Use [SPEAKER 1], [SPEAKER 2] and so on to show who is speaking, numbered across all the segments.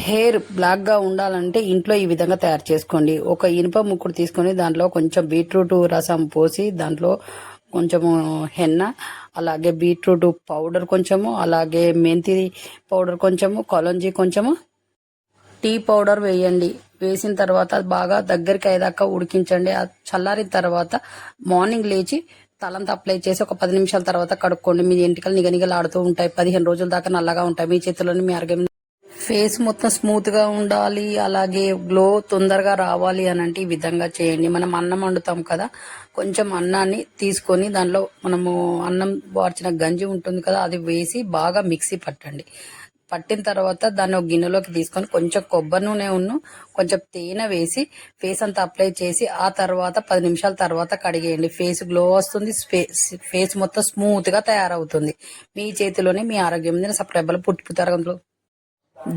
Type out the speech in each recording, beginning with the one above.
[SPEAKER 1] Hair బ్లాక్గా ఉండాలంటే ఇంట్లో ఈ విధంగా తయారు చేసుకోండి. ఒక ఇనుప ముక్కుడు తీసుకొని దాంట్లో కొంచెం బీట్రూట్ రసం పోసి దాంట్లో కొంచెము హెన్న, అలాగే బీట్రూట్ పౌడర్ కొంచెము, అలాగే మెంతి పౌడర్ కొంచెము, కొలంజీ కొంచెము, టీ పౌడర్ వేయండి. వేసిన తర్వాత అది బాగా దగ్గరికి అయ్యేదాకా ఉడికించండి. చల్లారిన తర్వాత మార్నింగ్ లేచి తలంతా అప్లై చేసి ఒక 10 నిమిషాల తర్వాత కడుక్కోండి. మీ ఎంటికలు నిగనిగలాడుతూ ఉంటాయి. 15 రోజుల దాకా నల్లగా ఉంటాయి. మీ చేతిలోని మీ ఆరోగ్యం. ఫేస్ మొత్తం స్మూత్ గా ఉండాలి, అలాగే గ్లో తొందరగా రావాలి అని అంటే ఈ విధంగా చేయండి. మనం అన్నం వండుతాం కదా, కొంచెం అన్నాన్ని తీసుకొని దానిలో మనము అన్నం వార్చిన గంజి ఉంటుంది కదా, అది వేసి బాగా మిక్సీ పట్టండి. పట్టిన తర్వాత దాన్ని ఒక గిన్నెలోకి తీసుకొని కొంచెం కొబ్బరి నూనె కొంచెం తేనె వేసి ఫేస్ అంతా అప్లై చేసి ఆ తర్వాత 10 నిమిషాల తర్వాత కడిగేయండి. ఫేస్ గ్లో వస్తుంది, ఫేస్ మొత్తం స్మూత్ గా తయారవుతుంది. మీ చేతిలోనే మీ ఆరోగ్యం మీద సప్రెబ్బలు పుట్టుతారు.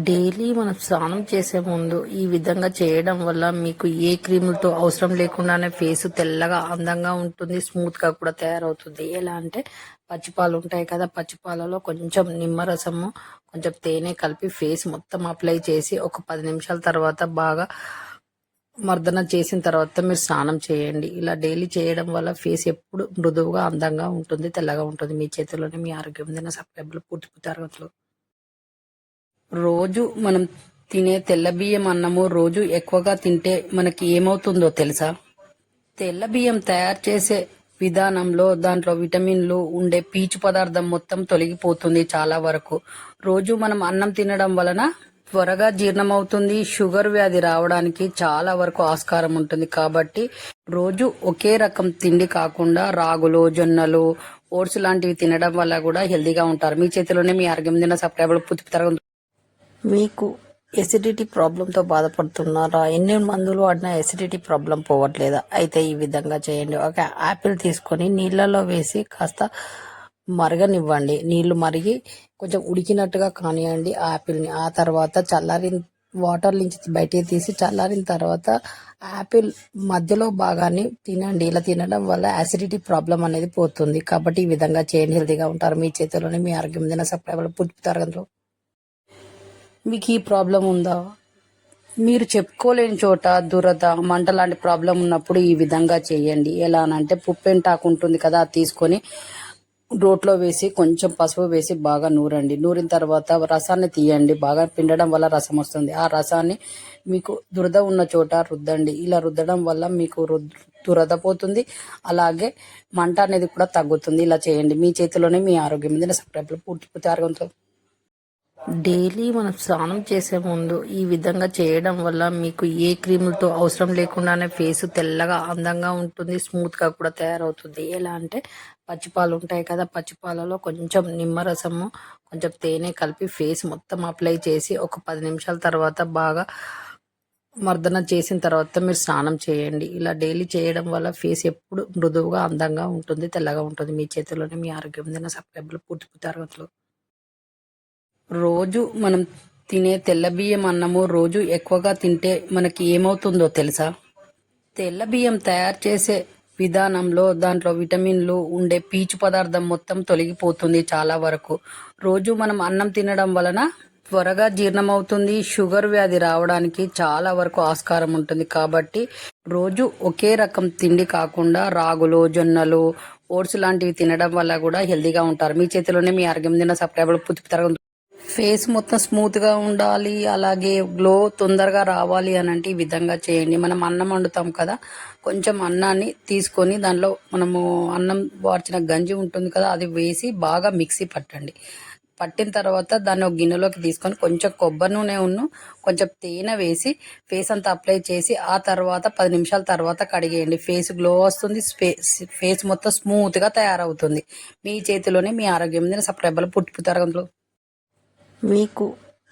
[SPEAKER 1] డైలీ మనం స్నానం చేసే ముందు ఈ విధంగా చేయడం వల్ల మీకు ఏ క్రీములతో అవసరం లేకుండానే ఫేస్ తెల్లగా అందంగా ఉంటుంది, స్మూత్ గా కూడా తయారవుతుంది. ఎలా అంటే పచ్చిపాలు ఉంటాయి కదా, పచ్చిపాలలో కొంచెం నిమ్మరసము కొంచెం తేనె కలిపి ఫేస్ మొత్తం అప్లై చేసి ఒక 10 నిమిషాల తర్వాత బాగా మర్దన చేసిన తర్వాత మీరు స్నానం చేయండి. ఇలా డైలీ చేయడం వల్ల ఫేస్ ఎప్పుడు మృదువుగా అందంగా ఉంటుంది, తెల్లగా ఉంటుంది. మీ చేతిలోనే మీ ఆరోగ్యం మీద సబ్స్క్రైబర్లు పూర్తి. రోజు మనం తినే తెల్ల బియ్యం అన్నము రోజు ఎక్కువగా తింటే మనకి ఏమవుతుందో తెలుసా? తెల్ల బియ్యం తయారు చేసే విధానంలో దాంట్లో విటమిన్లు ఉండే పీచు పదార్థం మొత్తం తొలగిపోతుంది చాలా వరకు. రోజు మనం అన్నం తినడం వలన త్వరగా జీర్ణమవుతుంది. షుగర్ వ్యాధి రావడానికి చాలా వరకు ఆస్కారం ఉంటుంది. కాబట్టి రోజు ఒకే రకం తిండి కాకుండా రాగులు, జొన్నలు, ఓట్స్ లాంటివి తినడం వల్ల కూడా హెల్దీగా ఉంటారు. మీ చేతిలోనే మీ ఆరోగ్యం తిన్న సబ్స్క్రైబర్లు పూర్తి. మీకు ఎసిడిటీ ప్రాబ్లంతో బాధపడుతున్నారా? ఎన్ని మందులు వాడినా ఎసిడిటీ ప్రాబ్లం పోవట్లేదా? అయితే ఈ విధంగా చేయండి. ఒక యాపిల్ తీసుకొని నీళ్ళలో వేసి కాస్త మరగనివ్వండి. నీళ్లు మరిగి కొంచెం ఉడికినట్టుగా కానివ్వండి ఆ యాపిల్ని. ఆ తర్వాత వాటర్ నుంచి బయటికి తీసి చల్లారిన తర్వాత యాపిల్ మధ్యలో భాగాన్ని తినండి. ఇలా తినడం వల్ల యాసిడిటీ ప్రాబ్లం అనేది పోతుంది. కాబట్టి ఈ విధంగా చేయండి, హెల్తీగా ఉంటారు. మీ చేతిలోనే మీ ఆరోగ్యం దిన సబ్స్క్రైబర్లు పుట్టుతారు. మీకు ఈ ప్రాబ్లం ఉందా? మీరు చెప్పుకోలేని చోట దురద, మంట లాంటి ప్రాబ్లం ఉన్నప్పుడు ఈ విధంగా చేయండి. ఎలా అంటే పుప్పెంటాకు ఉంటుంది కదా, అది తీసుకొని రోట్లో వేసి కొంచెం పసుపు వేసి బాగా నూరండి. నూరిన తర్వాత రసాన్ని తీయండి. బాగా పిండడం వల్ల రసం వస్తుంది. ఆ రసాన్ని మీకు దురద ఉన్న చోట రుద్దండి. ఇలా రుద్దడం వల్ల మీకు దురద పోతుంది, అలాగే మంట అనేది కూడా తగ్గుతుంది. ఇలా చేయండి. మీ చేతిలోనే మీ ఆరోగ్యం మీద సబ్స్క్రైబర్లు పూర్తి ఆరోగ్యంతో. డైలీ మనం స్నానం చేసే ముందు ఈ విధంగా చేయడం వల్ల మీకు ఏ క్రీములతో అవసరం లేకుండానే ఫేస్ తెల్లగా అందంగా ఉంటుంది, స్మూత్ గా కూడా తయారవుతుంది. ఎలా అంటే పచ్చిపాలు ఉంటాయి కదా, పచ్చిపాలలో కొంచెం నిమ్మరసము కొంచెం తేనె కలిపి ఫేస్ మొత్తం అప్లై చేసి ఒక 10 నిమిషాల తర్వాత బాగా మర్దన చేసిన తర్వాత మీరు స్నానం చేయండి. ఇలా డైలీ చేయడం వల్ల ఫేస్ ఎప్పుడు మృదువుగా అందంగా ఉంటుంది, తెల్లగా ఉంటుంది. మీ చేతిలోనే మీ ఆరోగ్యం దిన సబ్స్క్రైబర్లు పూర్తి. రోజు మనం తినే తెల్ల బియ్యం అన్నము రోజు ఎక్కువగా తింటే మనకి ఏమవుతుందో తెలుసా? తెల్ల బియ్యం తయారు చేసే విధానంలో దాంట్లో విటమిన్లు ఉండే పీచు పదార్థం మొత్తం తొలగిపోతుంది చాలా వరకు. రోజు మనం అన్నం తినడం వలన త్వరగా జీర్ణమవుతుంది. షుగర్ వ్యాధి రావడానికి చాలా వరకు ఆస్కారం ఉంటుంది. కాబట్టి రోజు ఒకే రకం తిండి కాకుండా రాగులు, జొన్నలు, ఓట్స్ లాంటివి తినడం వల్ల కూడా హెల్దీగా ఉంటారు. మీ చేతిలోనే మీ ఆరోగ్యం తిన్న సబ్స్క్రైబర్లు పూర్తి. ఫేస్ మొత్తం స్మూత్ గా ఉండాలి, అలాగే గ్లో తొందరగా రావాలి అని అంటే ఈ విధంగా చేయండి. మనం అన్నం వండుతాం కదా, కొంచెం అన్నాన్ని తీసుకొని దానిలో మనము అన్నం వార్చిన గంజి ఉంటుంది కదా, అది వేసి బాగా మిక్సీ పట్టండి. పట్టిన తర్వాత దాన్ని ఒక గిన్నెలోకి తీసుకొని కొంచెం కొబ్బరి నూనె కొంచెం తేనె వేసి ఫేస్ అంతా అప్లై చేసి ఆ తర్వాత 10 నిమిషాల తర్వాత కడిగేయండి. ఫేస్ గ్లో వస్తుంది, ఫేస్ మొత్తం స్మూత్ గా తయారవుతుంది. మీ చేతిలోనే మీ ఆరోగ్యం మీద సబ్స్క్రైబర్లు పుట్టుతారు. మీకు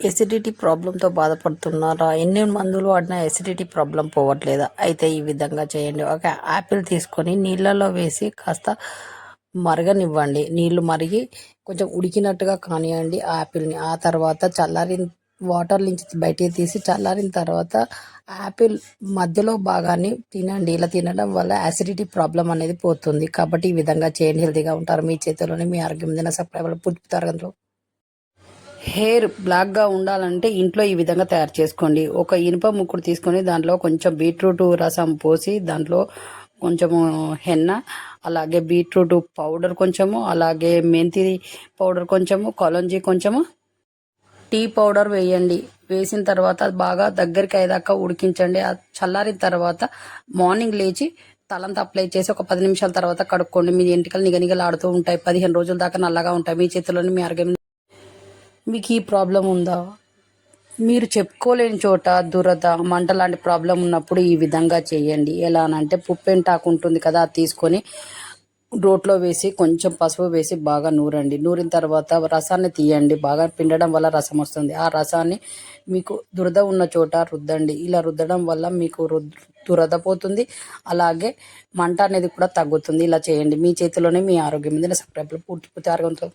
[SPEAKER 1] ఎసిడిటీ ప్రాబ్లంతో బాధపడుతున్నారా? ఎన్ని మందులు వాడినా ఎసిడిటీ ప్రాబ్లం పోవట్లేదా? అయితే ఈ విధంగా చేయండి. ఒక యాపిల్ తీసుకొని నీళ్ళలో వేసి కాస్త మరగనివ్వండి. నీళ్లు మరిగి కొంచెం ఉడికినట్టుగా కానివ్వండి ఆ యాపిల్ని. ఆ తర్వాత వాటర్ నుంచి బయటికి తీసి చల్లారిన తర్వాత యాపిల్ మధ్యలో భాగాన్ని తినండి. ఇలా తినడం వల్ల యాసిడిటీ ప్రాబ్లం అనేది పోతుంది. కాబట్టి ఈ విధంగా చేయండి, హెల్తీగా ఉంటారు. మీ చేతిలోనే మీ ఆరోగ్యం దిన సబ్స్క్రైబర్లు పుట్టుతారు. హెయిర్ బ్లాక్గా ఉండాలంటే ఇంట్లో ఈ విధంగా తయారు చేసుకోండి. ఒక ఇనుప ముక్కుడు తీసుకొని దాంట్లో కొంచెం బీట్రూట్ రసం పోసి దాంట్లో కొంచెము హెన్న, అలాగే బీట్రూట్ పౌడర్ కొంచెము, అలాగే మెంతి పౌడర్ కొంచెము, కొలంజీ కొంచెము, టీ పౌడర్ వేయండి. వేసిన తర్వాత అది బాగా దగ్గరికి అయ్యేదాకా ఉడికించండి. చల్లారిన తర్వాత మార్నింగ్ లేచి తలంతా అప్లై చేసి ఒక 10 నిమిషాల తర్వాత కడుక్కోండి. మీ ఎంటికలు నిగనిగలాడుతూ ఉంటాయి. 15 రోజుల దాకా నల్లగా ఉంటాయి. మీ చేతిలోని మీ ఆరోగ్యం. మీకు ఈ ప్రాబ్లం ఉందా? మీరు చెప్పుకోలేని చోట దురద, మంట లాంటి ప్రాబ్లం ఉన్నప్పుడు ఈ విధంగా చేయండి. ఎలా అనంటే పుప్పెంటాకు ఉంటుంది కదా, అది తీసుకొని రోట్లో వేసి కొంచెం పసుపు వేసి బాగా నూరండి. నూరిన తర్వాత రసాన్ని తీయండి. బాగా పిండడం వల్ల రసం వస్తుంది. ఆ రసాన్ని మీకు దురద ఉన్న చోట రుద్దండి. ఇలా రుద్దడం వల్ల మీకు దురద పోతుంది. అలాగే మంట అనేది కూడా తగ్గుతుంది. ఇలా చేయండి. మీ చేతిలోనే మీ ఆరోగ్యం ఉంది. సబ్స్క్రైబ్ పూర్తి ఆరోగ్యంతో